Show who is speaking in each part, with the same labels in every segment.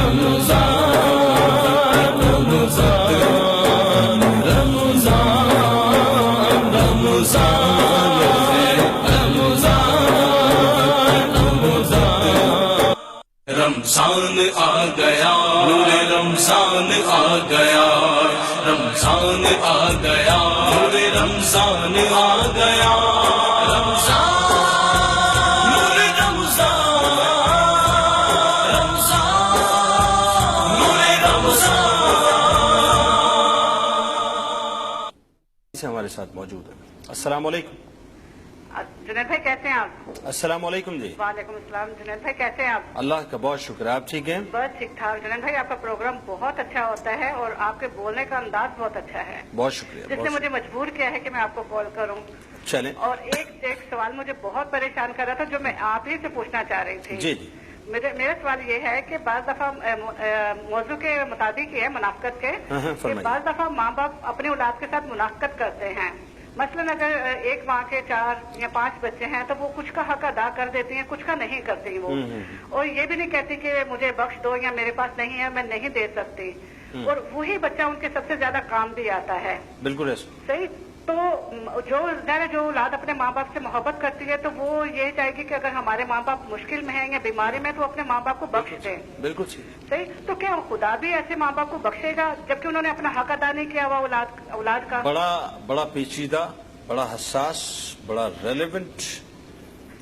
Speaker 1: رمضان آ گیا، نور رمضان آ گیا، رمضان آ گیا، نور رمضان آ گیا، رمضان نور رمضان، رمضان نور رمضان
Speaker 2: سے ہمارے ساتھ موجود ہے۔ السلام علیکم۔
Speaker 3: جنید بھائی کیسے ہیں آپ؟
Speaker 2: السلام علیکم جی۔
Speaker 3: وعلیکم السلام۔ جنید بھائی کیسے ہیں آپ؟
Speaker 2: اللہ کا بہت شکر ہے، آپ ٹھیک ہیں؟
Speaker 3: بس ٹھیک ٹھاک۔ جنید بھائی آپ کا پروگرام بہت اچھا ہوتا ہے اور آپ کے بولنے کا انداز بہت اچھا ہے،
Speaker 2: بہت شکریہ،
Speaker 3: جس نے مجھے مجبور کیا ہے کہ میں آپ کو کال کروں۔
Speaker 2: چلیں۔
Speaker 3: اور ایک سوال مجھے بہت پریشان کر رہا تھا جو میں آپ ہی سے پوچھنا چاہ رہی تھی۔
Speaker 2: جی جی۔
Speaker 3: میرا سوال یہ ہے کہ بعض دفعہ موضوع کے مطابق یہ ہے منافقت کے، کہ بعض دفعہ ماں باپ اپنی اولاد کے ساتھ منافقت کرتے ہیں۔ مثلاً اگر ایک ماں کے 4 یا 5 بچے ہیں تو وہ کچھ کا حق ادا کر دیتی ہیں، کچھ کا نہیں کرتی وہ، اور یہ بھی نہیں کہتی کہ مجھے بخش دو یا میرے پاس نہیں ہے میں نہیں دے سکتی، اور وہی بچہ ان کے سب سے زیادہ کام بھی آتا ہے۔
Speaker 2: بالکل ایسا
Speaker 3: صحیح۔ تو جو اولاد اپنے ماں باپ سے محبت کرتی ہے تو وہ یہ چاہے گی کہ اگر ہمارے ماں باپ مشکل میں ہیں یا بیماری میں تو اپنے ماں باپ کو بخش دیں۔
Speaker 2: بالکل
Speaker 3: صحیح۔ تو کیا خدا بھی ایسے ماں باپ کو بخشے گا جبکہ انہوں نے اپنا حق ادا نہیں کیا ہوا اولاد کا؟
Speaker 2: بڑا پیچیدہ، بڑا حساس، بڑا ریلیونٹ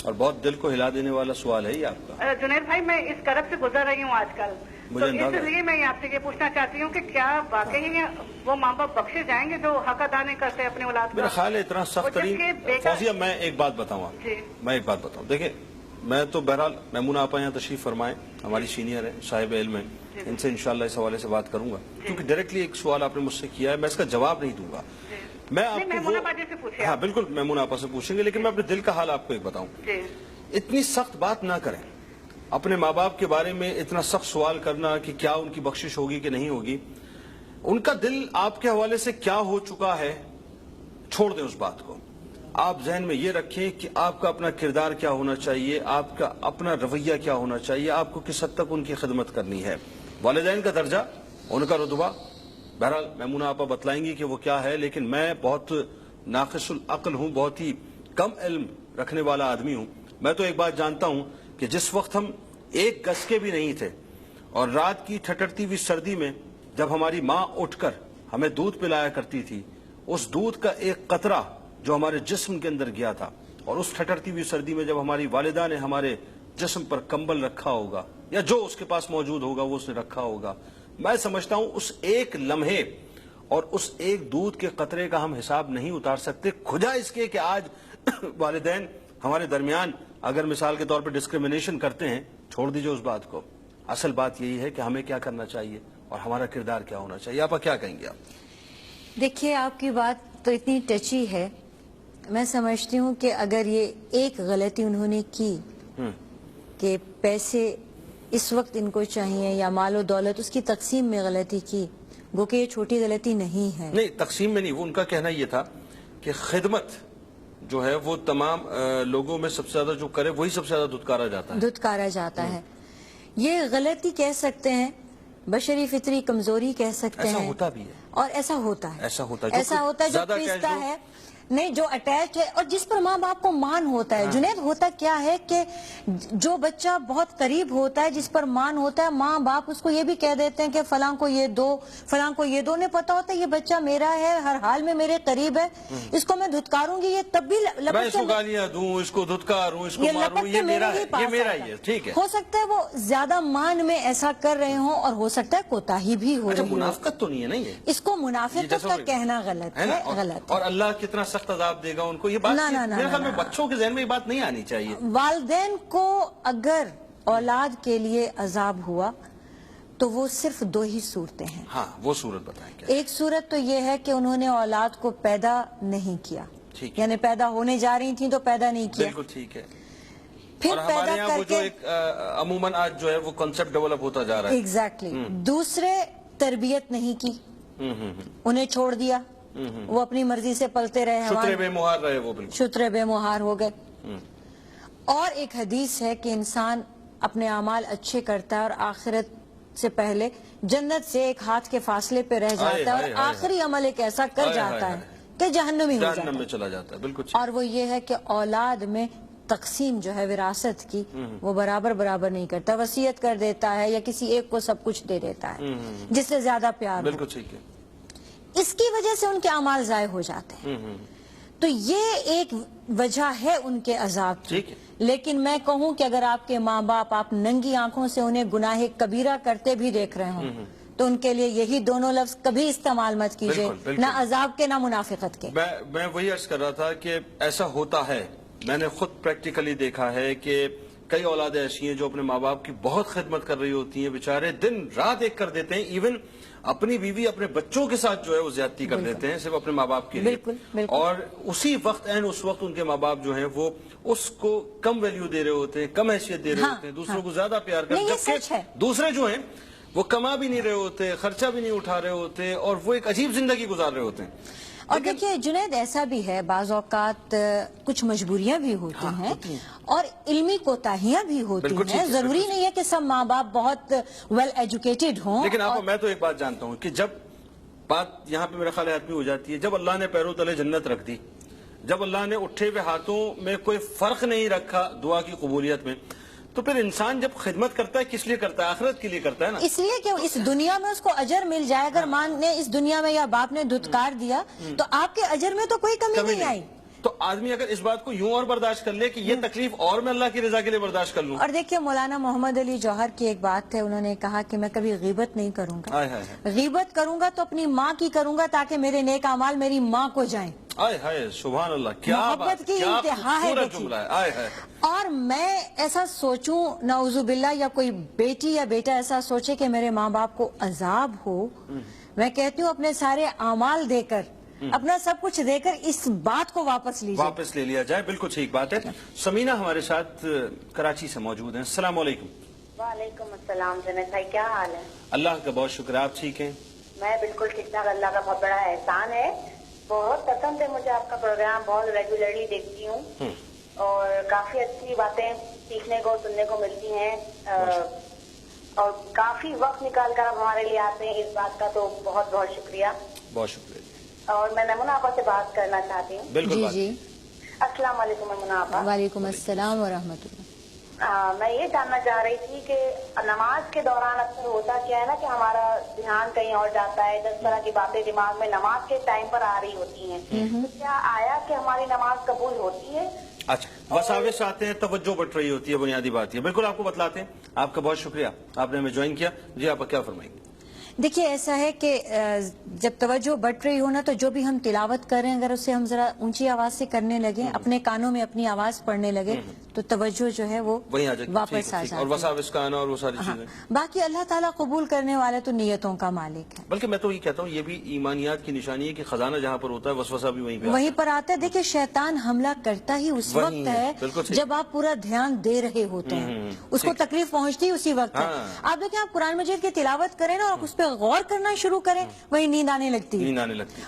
Speaker 2: اور بہت دل کو ہلا دینے والا سوال ہے یہ آپ کا۔
Speaker 3: جنید بھائی میں اس کرب سے گزر رہی ہوں آج کل، تو اس لیے میں آپ سے یہ پوچھنا چاہتی ہوں کہ کیا واقعی وہ ماں باپ بخشے جائیں گے جو حق ادا نہیں کرتے اپنے اولاد کا؟
Speaker 2: میرا خیال ہے اتنا سخت ترین فوزیہ، میں ایک بات بتاؤں آپ، میں ایک بات بتاؤں، دیکھیں میں تو بہرحال میمونہ آپا یہاں تشریف فرمائیں، ہماری سینئر ہیں، صاحب علم ہیں، ان سے انشاءاللہ اس حوالے سے بات کروں گا، کیونکہ ڈائریکٹلی ایک سوال آپ نے مجھ سے کیا ہے، میں اس کا جواب نہیں دوں گا، میں آپ کو ہاں بالکل میمونہ آپا سے پوچھیں گے، لیکن میں اپنے دل کا حال آپ کو ایک بتاؤں، اتنی سخت بات نہ کریں، اپنے ماں باپ کے بارے میں اتنا سخت سوال کرنا کہ کیا ان کی بخشش ہوگی کہ نہیں ہوگی، ان کا دل آپ کے حوالے سے کیا ہو چکا ہے چھوڑ دیں اس بات کو، آپ ذہن میں یہ رکھیں کہ آپ کا اپنا کردار کیا ہونا چاہیے، آپ کا اپنا رویہ کیا ہونا چاہیے، آپ کو کس حد تک ان کی خدمت کرنی ہے، والدین کا درجہ، ان کا رتبہ، بہرحال میمونہ آپا بتلائیں گی کہ وہ کیا ہے، لیکن میں بہت ناقص العقل ہوں، بہت ہی کم علم رکھنے والا آدمی ہوں، میں تو ایک بات جانتا ہوں کہ جس وقت ہم ایک گز کے بھی نہیں تھے اور رات کی ٹھٹرتی ہوئی سردی میں جب ہماری ماں اٹھ کر ہمیں دودھ پلایا کرتی تھی، اس دودھ کا ایک قطرہ جو ہمارے جسم کے اندر گیا تھا، اور اس ٹھٹرتی ہوئی سردی میں جب ہماری والدہ نے ہمارے جسم پر کمبل رکھا ہوگا یا جو اس کے پاس موجود ہوگا وہ اس نے رکھا ہوگا، میں سمجھتا ہوں اس ایک لمحے اور اس ایک دودھ کے قطرے کا ہم حساب نہیں اتار سکتے، کھجا اس کے کہ آج والدین ہمارے درمیان اگر مثال کے طور پر ڈسکریمنیشن کرتے ہیں، چھوڑ دیجئے اس بات کو، اصل بات یہی ہے کہ ہمیں کیا کرنا چاہیے اور ہمارا کردار کیا ہونا چاہیے۔ آپ کیا کہیں گے؟ آپ
Speaker 4: دیکھیے، آپ کی بات تو اتنی ٹچی ہے، میں سمجھتی ہوں کہ اگر یہ ایک غلطی انہوں نے کی کہ پیسے اس وقت ان کو چاہیے یا مال و دولت، اس کی تقسیم میں غلطی کی، گو کہ یہ چھوٹی غلطی نہیں ہے۔
Speaker 2: نہیں، تقسیم میں نہیں، وہ ان کا کہنا یہ تھا کہ خدمت جو ہے وہ تمام لوگوں میں سب سے زیادہ جو کرے وہی سب سے زیادہ
Speaker 4: دھتکارا جاتا ہے، یہ غلطی کہہ سکتے ہیں، بشری فطری کمزوری کہہ سکتے ہیں،
Speaker 2: ایسا ہوتا بھی ہے
Speaker 4: اور ایسا ہوتا ہے جو
Speaker 2: زیادہ
Speaker 4: پیستا ہے، نہیں جو اٹیچ ہے اور جس پر ماں باپ کو مان ہوتا ہے۔ جنید، ہوتا کیا ہے کہ جو بچہ بہت قریب ہوتا ہے، جس پر مان ہوتا ہے، ماں باپ اس کو یہ بھی کہہ دیتے ہیں کہ فلاں کو یہ دو، فلاں کو یہ دو، انہیں پتا ہوتا ہے یہ بچہ میرا ہے، ہر حال میں میرے قریب ہے، اس کو میں دھتکاروں گی، یہ تب بھی
Speaker 2: میں اس کو گالیاں دوں، اس کو دھتکاروں، اس کو ماروں، یہ میرا ہے، یہ میرا ہی ہے، ٹھیک ہے۔
Speaker 4: ہو سکتا ہے وہ زیادہ مان میں ایسا کر رہے ہوں اور ہو سکتا ہے کوتاہی بھی ہو رہی ہو۔
Speaker 2: منافقت تو نہیں ہے، نہیں ہے،
Speaker 4: اس کو منافقت کا کہنا غلط ہے، غلط۔
Speaker 2: اور اللہ کتنا سخت عذاب دے گا ان کو، یہ بات میرے خیال میں بچوں کے ذہن میں یہ بات نہیں آنی چاہیے۔
Speaker 4: والدین کو اگر اولاد کے لیے عذاب ہوا تو وہ صرف 2 ہی صورتیں ہیں۔
Speaker 2: ہاں، وہ صورت بتائیں کیا؟
Speaker 4: ایک صورت تو یہ ہے کہ انہوں نے اولاد کو پیدا نہیں کیا، یعنی پیدا ہونے جا رہی تھیں تو پیدا نہیں کیا،
Speaker 2: بالکل ٹھیک ہے،
Speaker 4: پھر پیدا کر کے
Speaker 2: عموماً آج جو ہے وہ کنسپٹ ڈیولپ ہوتا جا رہا ہے۔
Speaker 4: ایگزیکٹلی۔ دوسرے، تربیت نہیں کی، انہیں چھوڑ دیا، وہ اپنی مرضی سے پلتے رہے،
Speaker 2: شترے بے مہار رہے، وہ بالکل
Speaker 4: شترے بے مہار ہو گئے۔ اور ایک حدیث ہے کہ انسان اپنے اعمال اچھے کرتا ہے اور آخرت سے پہلے جنت سے ایک ہاتھ کے فاصلے پہ رہ جاتا ہے اور آخری عمل ایک ایسا کر جاتا ہے کہ جہنمی ہو جاتا
Speaker 2: جہنم میں
Speaker 4: ہے.
Speaker 2: چلا جاتا ہے. بالکل.
Speaker 4: اور وہ یہ ہے کہ اولاد میں تقسیم جو ہے وراثت کی وہ برابر نہیں کرتا, وصیت کر دیتا ہے یا کسی ایک کو سب کچھ دے دیتا ہے جس سے زیادہ پیار ہو.
Speaker 2: بالکل ٹھیک ہے.
Speaker 4: اس کی وجہ سے ان کے اعمال ضائع ہو جاتے ہیں. تو یہ ایک وجہ ہے ان کے عذاب کی.
Speaker 2: ٹھیک ہے.
Speaker 4: لیکن میں کہوں کہ اگر آپ کے ماں باپ آپ ننگی آنکھوں سے انہیں گناہ کبیرہ کرتے بھی دیکھ رہے ہوں تو ان کے لیے یہی دونوں لفظ کبھی استعمال مت کیجئے, نہ عذاب کے نہ منافقت کے.
Speaker 2: میں وہی عرض کر رہا تھا کہ ایسا ہوتا ہے, میں نے خود پریکٹیکلی دیکھا ہے کہ کئی اولادیں ایسی ہیں جو اپنے ماں باپ کی بہت خدمت کر رہی ہوتی ہیں, بیچارے دن رات ایک کر دیتے ہیں, ایون اپنی بیوی اپنے بچوں کے ساتھ جو ہے وہ زیادتی کر دیتے ہیں صرف اپنے ماں باپ کے لیے, اور اسی وقت اس وقت ان کے ماں باپ جو ہیں وہ اس کو کم ویلیو دے رہے ہوتے ہیں, کم حیثیت دے رہے ہوتے ہیں, دوسروں کو زیادہ پیار کرتے ہیں, جبکہ دوسرے جو ہیں وہ کما بھی نہیں رہے ہوتے, خرچہ بھی نہیں اٹھا رہے ہوتے, اور وہ ایک عجیب زندگی گزار رہے ہوتے ہیں.
Speaker 4: اور دیکھیے جنید, ایسا بھی ہے بعض اوقات کچھ مجبوریاں بھی ہوتی ہیں اور علمی کوتاہیاں بھی ہوتی ہیں. ضروری نہیں ہے کہ سب ماں باپ بہت ویل ایجوکیٹڈ ہوں.
Speaker 2: لیکن آپ میں تو ایک بات جانتا ہوں کہ جب بات یہاں پہ میرا خیال آدمی ہو جاتی ہے, جب اللہ نے پیروں تلے جنت رکھ دی, جب اللہ نے اٹھے ہوئے ہاتھوں میں کوئی فرق نہیں رکھا دعا کی قبولیت میں, تو پھر انسان جب خدمت کرتا ہے کس لیے کرتا ہے؟ آخرت کے لیے کرتا ہے نا.
Speaker 4: اس لیے کہ اس دنیا میں اس کو اجر مل جائے. اگر ماں نے اس دنیا میں یا باپ نے دھتکار دیا تو آپ کے اجر میں تو کوئی کمی نہیں آئی.
Speaker 2: تو آدمی اگر اس بات کو یوں اور برداشت کر لے کہ یہ تکلیف اور میں اللہ کی رضا کے لیے برداشت کر لوں.
Speaker 4: اور دیکھیے مولانا محمد علی جوہر کی ایک بات ہے, انہوں نے کہا کہ میں کبھی غیبت نہیں کروں گا, غیبت کروں گا تو اپنی ماں کی کروں گا تاکہ میرے نیک اعمال میری ماں کو جائیں.
Speaker 2: سبحان اللہ, کیا
Speaker 4: محبت کی انتہا ہے. اور میں ایسا سوچوں نعوذ باللہ, یا کوئی بیٹی یا بیٹا ایسا سوچے کہ میرے ماں باپ کو عذاب ہو, میں کہتی ہوں اپنے سارے اعمال دے کر, اپنا سب کچھ دے کر اس بات کو واپس لے
Speaker 2: لیا جائے. بالکل ٹھیک بات ہے. سمینہ ہمارے ساتھ کراچی سے موجود ہیں. السلام علیکم.
Speaker 5: وعلیکم السلام. جنید بھائی کیا حال ہے؟
Speaker 2: اللہ کا بہت شکر, آپ ٹھیک ہیں؟
Speaker 5: میں بالکل ٹھیک ٹھاک, اللہ کا بہت بڑا احسان ہے. بہت پسند ہے مجھے آپ کا پروگرام, بہت ریگولرلی دیکھتی ہوں اور کافی اچھی باتیں سیکھنے کو سننے کو ملتی ہیں, اور کافی وقت نکال کر آپ ہمارے لیے آتے ہیں, اس بات کا تو بہت بہت شکریہ.
Speaker 2: بہت شکریہ.
Speaker 5: اور میں میمونہ آپا سے بات کرنا چاہتی ہوں.
Speaker 2: بالکل.
Speaker 4: جی.
Speaker 5: السلام علیکم میمونہ آپا.
Speaker 4: وعلیکم السلام ورحمۃ اللہ.
Speaker 5: میں یہ جاننا چاہ رہی تھی کہ نماز کے دوران اکثر ہوتا کیا ہے نا کہ ہمارا دھیان کہیں اور جاتا ہے, 10 طرح کی باتیں دماغ میں نماز کے ٹائم پر آ رہی ہوتی ہیں, تو کیا آیا کہ ہماری نماز قبول ہوتی ہے؟
Speaker 2: اچھا, وساوس آتے ہیں, توجہ بٹ رہی ہوتی ہے, بنیادی بات یہ. بالکل آپ کو بتلاتے ہیں. آپ کا بہت شکریہ, آپ نے ہمیں جوائن کیا. جی آپ کیا فرمائیں گے؟
Speaker 4: دیکھیے ایسا ہے کہ جب توجہ بٹ رہی ہو نا, تو جو بھی ہم تلاوت کر رہے ہیں اگر اسے ہم ذرا اونچی آواز سے کرنے لگیں, اپنے کانوں میں اپنی آواز پڑھنے لگے, تو توجہ جو ہے وہ واپس آ جاتی ہے,
Speaker 2: اور وساوس کا آنا اور وہ ساری چیزیں.
Speaker 4: باقی اللہ تعالیٰ قبول کرنے والے تو نیتوں کا مالک ہے.
Speaker 2: بلکہ میں تو یہ کہتا ہوں یہ بھی ایمانیات کی نشانی ہے کہ خزانہ جہاں پر ہوتا ہے وسوسہ بھی وہیں
Speaker 4: پر آتا ہے. دیکھیے شیطان حملہ کرتا ہی اس وقت ہے جب آپ پورا دھیان دے رہے ہوتے ہیں, اس کو تکلیف پہنچتی اسی وقت ہے. آپ دیکھیں, آپ قرآن مجید کی تلاوت کریں نا اور اس پہ غور کرنا شروع کریں, وہی نیند آنے لگتی,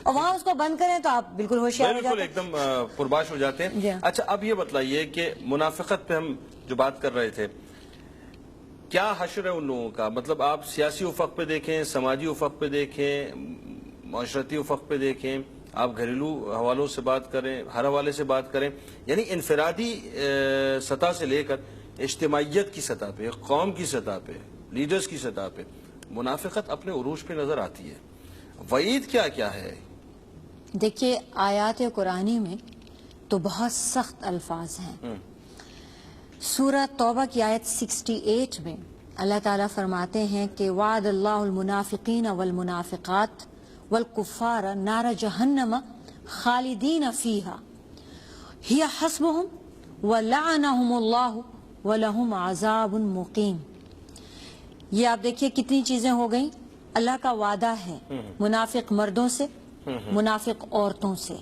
Speaker 4: اور وہاں اس کو بند کریں تو آپ بالکل ہوشیار ہو جاتے ہیں,
Speaker 2: ایک دم پرباش ہو جاتے ہیں. اچھا, اب یہ بتلائیے کہ منافقت پہ ہم جو بات کر رہے تھے, کیا حشر ہے ان لوگوں کا؟ مطلب آپ سیاسی افق پہ دیکھیں, سماجی افق پہ دیکھیں, معاشرتی افق پہ دیکھیں, آپ گھریلو حوالوں سے بات کریں, ہر حوالے سے بات کریں, یعنی انفرادی سطح سے لے کر اجتماعیت کی سطح پہ, قوم کی سطح پہ, لیڈرز کی سطح پہ منافقت اپنے عروج پہ نظر آتی ہے. وعید کیا کیا ہے؟
Speaker 4: دیکھیے آیات قرآنی میں تو بہت سخت الفاظ ہیں. سورہ توبہ کی آیت 68 میں اللہ تعالیٰ فرماتے ہیں کہ وعد اللہ المنافقین والمنافقات والکفار نار جہنم خالدین فیہا ہی حسبہم ولعنہم اللہ ولہم عذاب مقیم. یہ آپ دیکھیے کتنی چیزیں ہو گئیں. اللہ کا وعدہ ہے منافق مردوں سے, منافق عورتوں سے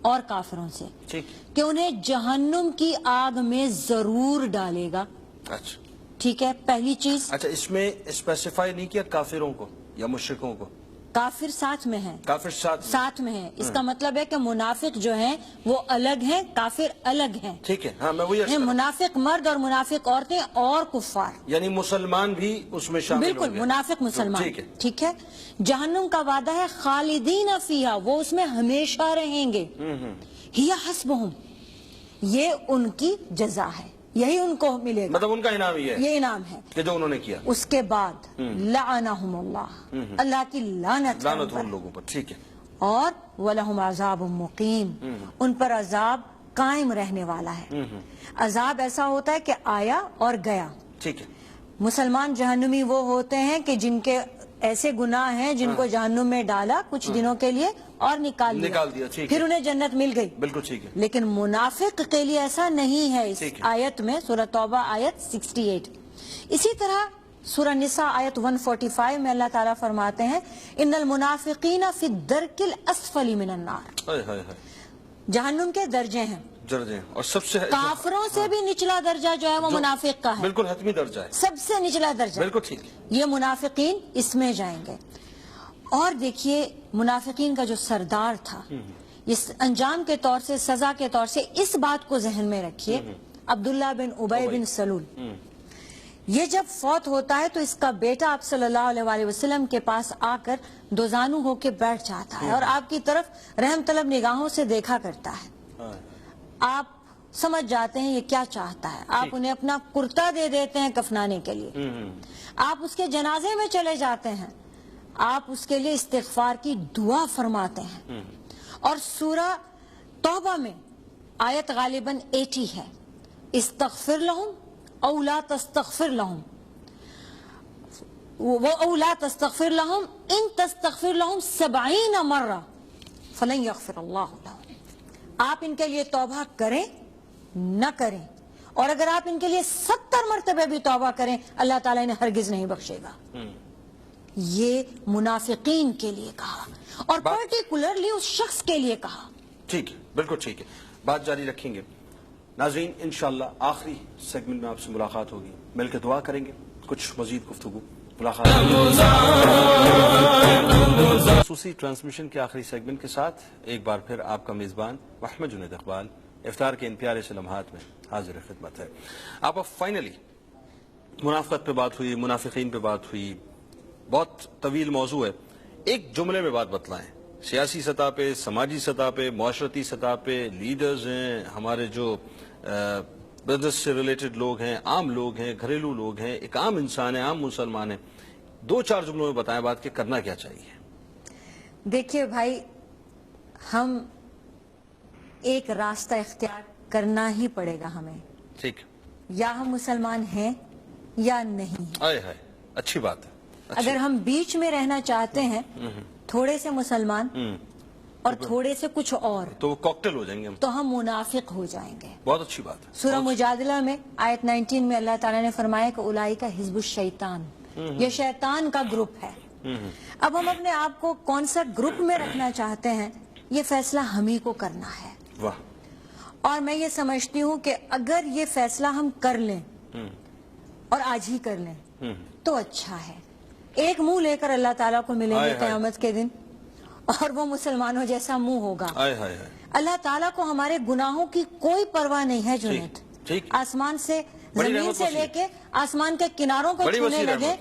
Speaker 4: اور کافروں سے کہ انہیں جہنم کی آگ میں ضرور ڈالے گا.
Speaker 2: اچھا
Speaker 4: ٹھیک ہے, پہلی چیز.
Speaker 2: اچھا, اس میں اسپیسیفائی نہیں کیا کافروں کو یا مشرکوں کو؟
Speaker 4: کافر ساتھ میں ہیں،
Speaker 2: کافر
Speaker 4: ساتھ میں ہیں، اس کا مطلب ہے کہ منافق جو ہیں وہ الگ ہیں، کافر الگ ہیں.
Speaker 2: ٹھیک ہے، ہاں میں وہی
Speaker 4: منافق مرد اور منافق عورتیں اور کفار،
Speaker 2: یعنی مسلمان بھی اس میں شامل
Speaker 4: بالکل
Speaker 2: ہوں گے.
Speaker 4: منافق مسلمان. ٹھیک ہے. جہنم کا وعدہ ہے خالدین فیہا، وہ اس میں ہمیشہ رہیں گے. ہی حسبہم، یہ ان کی جزا ہے، یہی ان کو ملے گا،
Speaker 2: مطلب ان کا انعام یہ ہے،
Speaker 4: یہ انعام ہے
Speaker 2: کہ جو انہوں نے کیا.
Speaker 4: اس کے بعد لعنہم اللہ، اللہ کی لعنت
Speaker 2: لعنت ان لوگوں پر. ٹھیک ہے.
Speaker 4: اور وَلَهُمْ عَذَابٌ مُقِيمٌ، ان پر عذاب قائم رہنے والا ہے. عذاب ایسا ہوتا ہے کہ آیا اور گیا.
Speaker 2: ٹھیک ہے.
Speaker 4: مسلمان جہنمی وہ ہوتے ہیں کہ جن کے ایسے گناہ ہیں جن کو جہنم میں ڈالا کچھ دنوں کے لیے اور نکال دیا، پھر انہیں جنت مل گئی.
Speaker 2: بالکل ٹھیک ہے.
Speaker 4: لیکن منافق کے لیے ایسا نہیں ہے. اس آیت میں سورہ توبہ آیت 68. اسی طرح سورہ نساء آیت 145 میں اللہ تعالیٰ فرماتے ہیں ان المنافقین فی الدرک الاسفل من النار. جہنم کے درجے ہیں،
Speaker 2: اور سب سے
Speaker 4: کافروں سے بھی نچلا درجہ جو ہے وہ منافق کا ہے،
Speaker 2: بالکل حتمی درجہ ہے،
Speaker 4: سب سے نچلا درجہ.
Speaker 2: بالکل ٹھیک.
Speaker 4: یہ منافقین اس میں جائیں گے. اور دیکھیے منافقین کا جو سردار تھا، اس انجام کے طور سے، سزا کے طور سے اس بات کو ذہن میں رکھیے، عبداللہ بن ابی بن سلول. یہ جب فوت ہوتا ہے تو اس کا بیٹا آپ صلی اللہ علیہ وسلم کے پاس آ کر دوزانو ہو کے بیٹھ جاتا ہے اور آپ کی طرف رحم طلب نگاہوں سے دیکھا کرتا ہے. آپ سمجھ جاتے ہیں یہ کیا چاہتا ہے. آپ انہیں اپنا کرتا دے دیتے ہیں کفنانے کے لیے. آپ اس کے جنازے میں چلے جاتے ہیں، آپ اس کے لیے استغفار کی دعا فرماتے ہیں. اور سورہ توبہ میں آیت غالباً 80 ہے، استغفر لہم او لا تستغفر لہم او لا تستغفر لہم ان تستغفر لہم 70 مرہ فلن یغفر اللہ لہم. آپ ان کے لیے توبہ کریں نہ کریں، اور اگر آپ ان کے لیے 70 مرتبہ بھی توبہ کریں اللہ تعالیٰ انہیں ہرگز نہیں بخشے گا. یہ منافقین کے لیے کہا اور پرٹیکولرلی اس شخص کے لیے کہا.
Speaker 2: ٹھیک ہے، بالکل ٹھیک ہے. بات جاری رکھیں گے. ناظرین انشاءاللہ آخری سیگمنٹ میں آپ سے ملاقات ہوگی، مل کے دعا کریں گے، کچھ مزید گفتگو ملاقات خصوصی ٹرانسمیشن کے آخری سیگمنٹ کے ساتھ ایک بار پھر آپ کا میزبان محمد جنید اقبال افطار کے ان پیارے سے لمحات میں حاضر خدمت ہے. آپ فائنلی منافقت پہ بات ہوئی، منافقین پہ بات ہوئی، بہت طویل موضوع ہے. ایک جملے میں بات بتلائیں، سیاسی سطح پہ، سماجی سطح پہ، معاشرتی سطح پہ لیڈرز ہیں، ہمارے جو بزنس سے ریلیٹڈ لوگ ہیں، عام لوگ ہیں، گھریلو لوگ ہیں، ایک عام انسان ہے، عام مسلمان ہیں، 2-4 جملوں میں بتائیں بات کہ کرنا کیا چاہیے.
Speaker 4: دیکھیے بھائی، ہم ایک راستہ اختیار کرنا ہی پڑے گا ہمیں.
Speaker 2: ٹھیک.
Speaker 4: یا ہم مسلمان ہیں یا نہیں.
Speaker 2: آئے ہائے، اچھی بات ہے.
Speaker 4: اگر ہم بیچ میں رہنا چاہتے ہیں، تھوڑے سے مسلمان اور تھوڑے سے کچھ اور،
Speaker 2: تو وہ کوکٹیل ہو جائیں گے،
Speaker 4: تو ہم منافق ہو جائیں گے.
Speaker 2: بہت اچھی بات ہے.
Speaker 4: سورہ مجادلہ میں آیت 19 میں اللہ تعالیٰ نے فرمایا کہ اولئک حزب الشیطان، یہ شیطان کا گروپ ہے. اب ہم اپنے آپ کو کون سا گروپ میں رکھنا چاہتے ہیں یہ فیصلہ ہم ہی کو کرنا ہے.
Speaker 2: واہ.
Speaker 4: اور میں یہ سمجھتی ہوں کہ اگر یہ فیصلہ ہم کر لیں اور آج ہی کر لیں تو اچھا ہے. ایک منہ لے کر اللہ تعالیٰ کو ملیں گے قیامت کے دن، اور وہ مسلمانوں جیسا منہ ہوگا. اللہ تعالیٰ کو ہمارے گناہوں کی کوئی پرواہ نہیں ہے جنید. آسمان سے، زمین سے لے کے آسمان کے کناروں کو چھونے لگے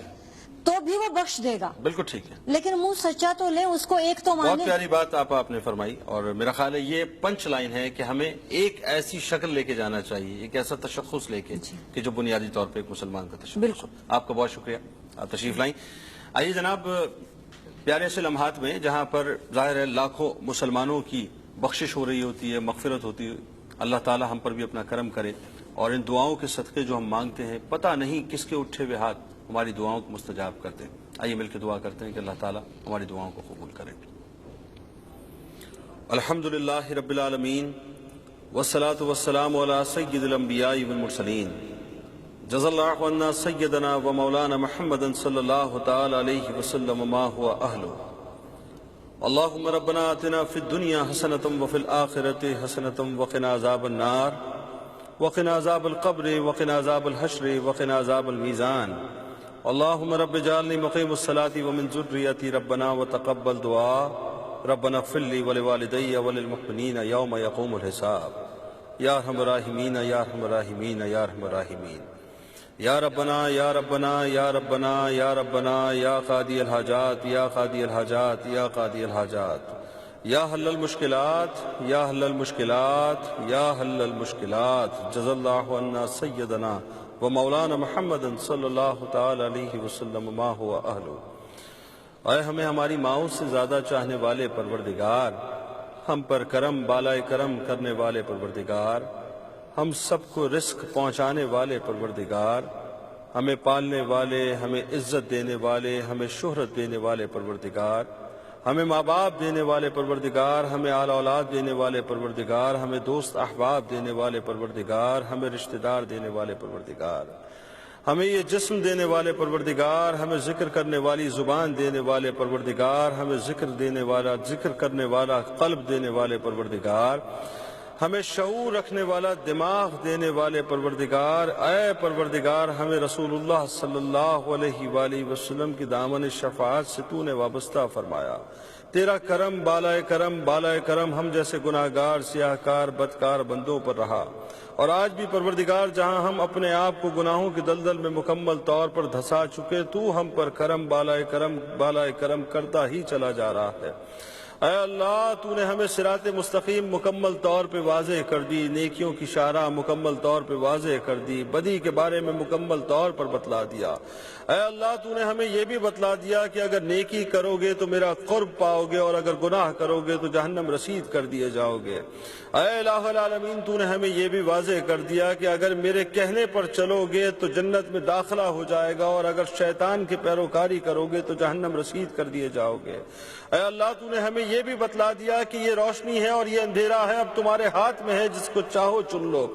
Speaker 4: تو بھی وہ بخش دے گا.
Speaker 2: بالکل ٹھیک ہے.
Speaker 4: لیکن منہ سچا تو لیں، اس کو ایک تو مانیں.
Speaker 2: بہت پیاری بات آپ نے فرمائی، اور میرا خیال ہے یہ پنچ لائن ہے کہ ہمیں ایک ایسی شکل لے کے جانا چاہیے، ایک ایسا تشخص لے کے کہ جو بنیادی طور پہ ایک مسلمان کا تشخص ہو. آپ کا بہت شکریہ، آپ تشریف لائیں. آئیے جناب، پیارے سے لمحات میں جہاں پر ظاہر ہے لاکھوں مسلمانوں کی بخشش ہو رہی ہوتی ہے، مغفرت ہوتی ہے، اللہ تعالی ہم پر بھی اپنا کرم کرے، اور ان دعاؤں کے صدقے جو ہم مانگتے ہیں پتہ نہیں کس کے اٹھے ہوئے ہاتھ ہماری دعاؤں کو مستجاب کرتے ہیں. آئیے مل کے دعا کرتے ہیں کہ اللہ تعالی ہماری دعاؤں کو قبول کرے. الحمدللہ رب العالمین والصلاة والسلام علی سید الانبیاء والمرسلین. جزا اللہ عنا سیدنا و مولانا محمد صلی اللہ تعالی علیہ وسلم ما هو اہلہ. اللہم ربنا آتنا فی الدنیا حسنۃ وفی الآخرۃ حسنۃ وقنا عذاب النار وقنا عذاب القبر وقنا عذاب الحشر وقنا عذاب المیزان اللهم رب اجعلني مقيم الصلاة ومن ذريتي ربنا وتقبل دعاء ربنا اغفر لي ولوالدي وللمؤمنين يوم يقوم الحساب یا ارحم الراحمین یا ارحم الراحمین یا ارحم الراحمین یا ربنا یا ربنا یا ربنا یا ربنا یا قاضی الحاجات یا قاضی الحاجات یا قاضی الحاجات یا حل المشکلات یا حل المشکلات یا حل المشکلات جزا اللہ عنا سیدنا و مولانا محمد صلی اللہ تعالی علیہ وسلم ما ہوا اہلو۔ اے ہمیں ہماری ماؤں سے زیادہ چاہنے والے پروردگار، ہم پر کرم بالائے کرم کرنے والے پروردگار، ہم سب کو رزق پہنچانے والے پروردگار، ہمیں پالنے والے، ہمیں عزت دینے والے، ہمیں شہرت دینے والے پروردگار، ہمیں ماں باپ دینے والے پروردگار، ہمیں آل اولاد دینے والے پروردگار، ہمیں دوست احباب دینے والے پروردگار، ہمیں رشتہ دار دینے والے پروردگار، ہمیں یہ جسم دینے والے پروردگار، ہمیں ذکر کرنے والی زبان دینے والے پروردگار، ہمیں ذکر کرنے والا قلب دینے والے پروردگار، ہمیں شعور رکھنے والا دماغ دینے والے پروردگار، اے پروردگار ہمیں رسول اللہ صلی اللہ علیہ وآلہ وسلم کی دامن شفاعت سے تو نے وابستہ فرمایا۔ تیرا کرم بالائے کرم ہم جیسے گناہگار سیاہکار بدکار بندوں پر رہا، اور آج بھی پروردگار جہاں ہم اپنے آپ کو گناہوں کی دلدل میں مکمل طور پر دھسا چکے، تو ہم پر کرم بالائے کرم کرتا ہی چلا جا رہا ہے۔ اے اللہ تو نے ہمیں صراط مستقیم مکمل طور پہ واضح کر دی، نیکیوں کی شاہراہ مکمل طور پہ واضح کر دی، بدی کے بارے میں مکمل طور پر بتلا دیا۔ اے اللہ تو نے ہمیں یہ بھی بتلا دیا کہ اگر نیکی کرو گے تو میرا قرب پاؤ گے، اور اگر گناہ کرو گے تو جہنم رسید کر دیے جاؤ گے۔ اے الہ العالمین تو نے ہمیں یہ بھی واضح کر دیا کہ اگر میرے کہنے پر چلو گے تو جنت میں داخلہ ہو جائے گا، اور اگر شیطان کی پیروکاری کرو گے تو جہنم رسید کر دیے جاؤ گے۔ اے اللہ تو نے ہمیں یہ بھی بتلا دیا کہ یہ روشنی ہے اور یہ اندھیرا ہے، اب تمہارے ہاتھ میں ہے، جس کو چاہو چن لو،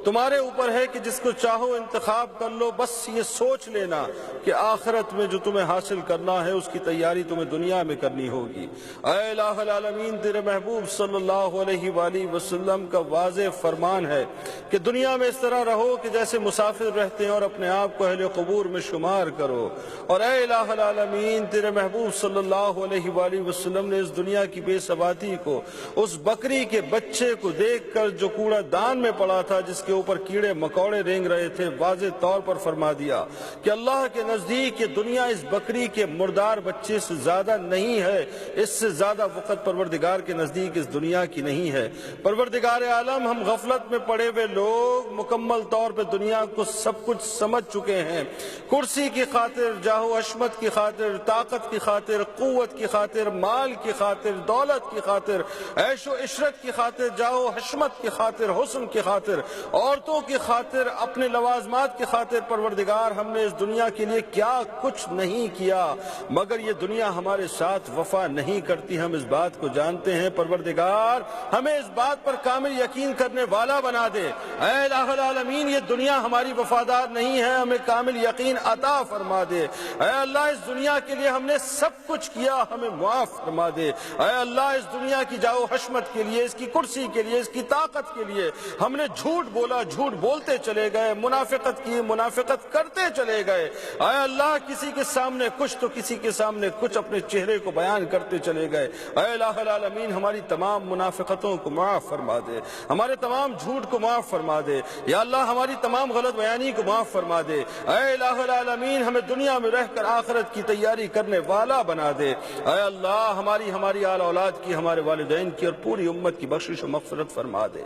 Speaker 2: تمہارے اوپر ہے کہ جس کو چاہو انتخاب کر لو۔ بس یہ سوچ لینا کہ آخرت میں جو تمہیں حاصل کرنا ہے اس کی تیاری تمہیں دنیا میں کرنی ہوگی۔ اے الہ العالمین تیرے محبوب صلی اللہ علیہ وآلہ وسلم کا واضح فرمان ہے کہ دنیا میں اس طرح رہو کہ جیسے مسافر رہتے ہیں، اور اپنے آپ کو اہل قبور میں شمار کرو۔ اور اے الہ العالمین تیرے محبوب صلی اللہ علیہ وآلہ وسلم نے اس دنیا کی بے ثباتی کو، اس بکری کے بچے کو دیکھ کر جو کوڑا دان میں پڑا تھا، جس کے اوپر کیڑے مکوڑے رینگ رہے تھے، واضح طور پر فرما دیا کہ اللہ کے نزدیک یہ دنیا اس بکری کے مردار بچے سے زیادہ نہیں ہے، اس سے زیادہ وقت پروردگار کے نزدیک اس دنیا کی نہیں ہے۔ پروردگار عالم، ہم غفلت میں پڑے ہوئے لوگ مکمل طور پہ دنیا کو سب کچھ سمجھ چکے ہیں، کرسی کی خاطر، جاہ و حشمت کی خاطر، طاقت کی خاطر، قوت کی خاطر، مال کی خاطر، دولت کی خاطر، عیش و عشرت کی خاطر، جاہ و حشمت کی خاطر، حسن کی خاطر، عورتوں کی خاطر، اپنے لوازمات کی خاطر، پروردگار ہم نے اس دنیا کے لیے کیا کچھ نہیں کیا، مگر یہ دنیا ہمارے ساتھ وفا نہیں کرتی، ہم اس بات کو جانتے ہیں۔ پروردگار ہمیں اس بات پر کامل یقین کرنے والا بنا دے۔ اے الہ العالمین یہ دنیا ہماری وفادار نہیں ہے، ہمیں کامل یقین عطا فرما دے۔ اے اللہ اس دنیا کے لیے ہم نے سب کچھ کیا، ہمیں معاف فرما دے۔ اے اللہ اس دنیا کی جاہ و حشمت کے لیے، اس کی کرسی کے لیے، اس کی طاقت کے لیے ہم نے جھوٹ بولا، جھوٹ بولتے چلے گئے، منافقت کی، منافقت کرتے چلے گئے۔ اے اللہ کسی کے سامنے کچھ تو کسی کے سامنے کچھ اپنے چہرے کو بیان کرتے چلے گئے۔ اے الہ العالمین ہماری تمام منافقتوں کو معاف فرما دے، ہمارے تمام جھوٹ کو معاف فرما دے، یا اللہ ہماری تمام غلط بیانی کو معاف فرما دے۔ اے الہ العالمین ہمیں دنیا میں رہ کر آخرت کی تیاری کرنے والا بنا دے۔ اے اللہ ہماری آل اولاد کی، ہمارے والدین کی اور پوری امت کی بخشش و مغفرت فرما دے۔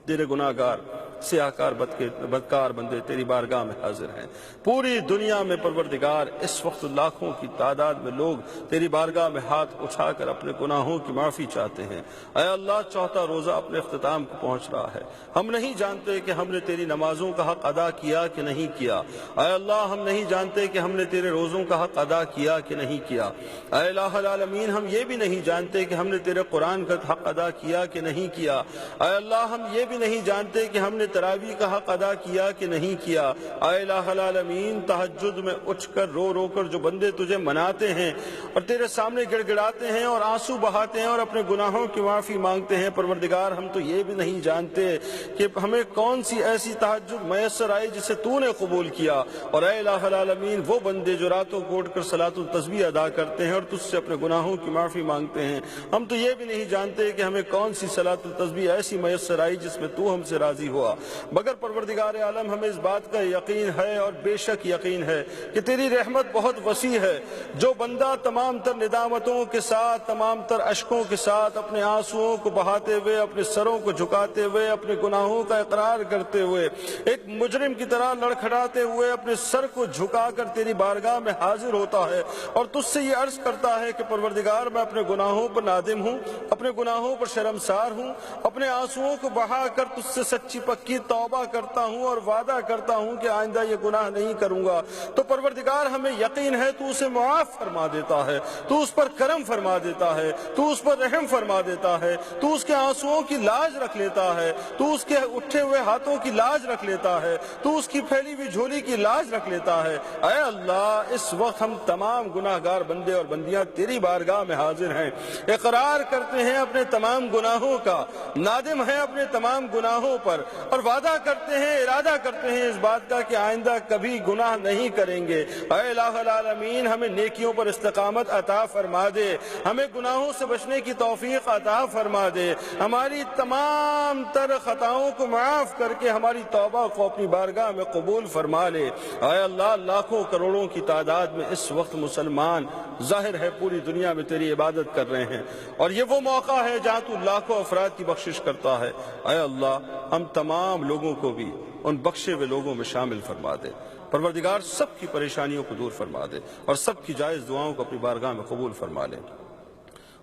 Speaker 2: تیرے گناہگار سیاہکار بدکار بندے تیری بارگاہ میں حاضر ہیں، پوری دنیا میں پروردگار اس وقت لاکھوں کی تعداد میں لوگ تیری بارگاہ میں ہاتھ اٹھا کر اپنے گناہوں کی معافی چاہتے ہیں۔ اے اللہ چوتھا روزہ اپنے اختتام کو پہنچ رہا ہے، ہم نہیں جانتے کہ ہم نے تیری نمازوں کا حق ادا کیا کہ نہیں کیا۔ اے اللہ ہم نہیں جانتے کہ ہم نے تیرے روزوں کا حق ادا کیا کہ نہیں کیا۔ اے الہ العالمین ہم یہ بھی نہیں جانتے کہ ہم نے تیرے قرآن کا حق ادا کیا کہ نہیں کیا۔ اے اللہ ہم یہ بھی نہیں جانتے کہ ہم نے تراویح کا حق ادا کیا کہ نہیں کیا؟ اے الہ العالمین، تہجد میں اٹھ کر رو رو کر جو بندے تجھے مناتے ہیں اور تیرے سامنے گڑ گڑاتے ہیں اور آنسو بہاتے ہیں اور اپنے گناہوں کی معافی مانگتے ہیں، پروردگار ہم تو یہ بھی نہیں جانتے کہ ہمیں کون سی ایسی تہجد میسر آئی جسے تو نے قبول کیا، اور اے الہ العالمین وہ بندے جو راتوں کو اٹھ کر صلاۃ التسبیح ادا کرتے ہیں اور تجھ سے اپنے گناہوں کی معافی مانگتے ہیں، ہم تو یہ بھی نہیں جانتے کہ ہمیں کون سی صلاۃ التسبیح ایسی میسر آئی جس میں تو ہم سے راضی ہوا، مگر پروردگار عالم ہمیں اس بات کا یقین ہے اور بے شک یقین ہے کہ تیری رحمت بہت وسیع ہے۔ جو بندہ تمام تر ندامتوں کے ساتھ، تمام تر اشکوں کے ساتھ، اپنے آنسوؤں کو بہاتے ہوئے، اپنے سروں کو جھکاتے ہوئے، اپنے گناہوں کا اقرار کرتے ہوئے، ایک مجرم کی طرح لڑکھڑاتے ہوئے اپنے سر کو جھکا کر تیری بارگاہ میں حاضر ہوتا ہے اور تجھ سے یہ عرض کرتا ہے کہ پروردگار میں اپنے گناہوں پر نادم ہوں، اپنے گناہوں پر شرمسار ہوں، اپنے آنسوؤں کو بہا کر تجھ سے سچی پکی توبہ کرتا ہوں اور وعدہ کرتا ہوں کہ آئندہ یہ گناہ نہیں کروں گا، تو پروردگار ہمیں یقین ہے تو اسے معاف فرما دیتا ہے، تو اس پر کرم فرما دیتا ہے، تو اس پر رحم فرما دیتا ہے، تو اس کے آنسوؤں کی لاج رکھ لیتا ہے، تو اس کے اٹھے ہوئے ہاتھوں کی لاج رکھ لیتا ہے، تو اس کی پھیلی ہوئی جھولی کی لاج رکھ لیتا ہے۔ اے اللہ، اس وقت ہم تمام گناہگار بندے اور بندیاں تیری بارگاہ میں حاضر ہیں، اقرار کرتے ہیں اپنے تمام گناہوں کا، نادم ہیں اپنے تمام گناہوں پر، اور وعدہ کرتے ہیں، ارادہ کرتے ہیں اس بات کا کہ آئندہ کبھی گناہ نہیں کریں گے۔ اے الہ العالمین، ہمیں نیکیوں پر استقامت عطا فرما دے، ہمیں گناہوں سے بچنے کی توفیق عطا فرما دے، ہماری تمام تر خطاؤں کو معاف کر کے ہماری توبہ کو اپنی بارگاہ میں قبول فرما لے۔ اے اللہ، لاکھوں کروڑوں کی تعداد میں اس وقت مسلمان ظاہر ہے پوری دنیا میں تیری عبادت کر رہے ہیں، اور یہ وہ موقع ہے جہاں تو لاکھوں افراد کی بخشش کرتا ہے۔ اے اللہ، ہم تمام لوگوں کو بھی ان بخشے ہوئے لوگوں میں شامل فرما دے۔ پروردگار سب کی پریشانیوں کو دور فرما دے اور سب کی جائز دعاؤں کو اپنی بارگاہ میں قبول فرما لے۔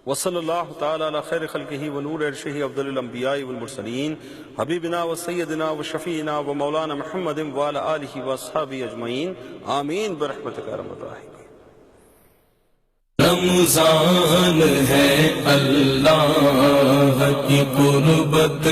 Speaker 2: وصلی اللہ تعالی علی خیر خلقہ ونور عرشہ افضل الانبیاء والمرسلین حبیبنا وسیدنا وشفیعنا ومولانا محمد وعلی آلہ واصحابہ اجمعین، آمین برحمتک یا ارحم الراحمین۔
Speaker 1: رمضان ہے اللہ کی قربت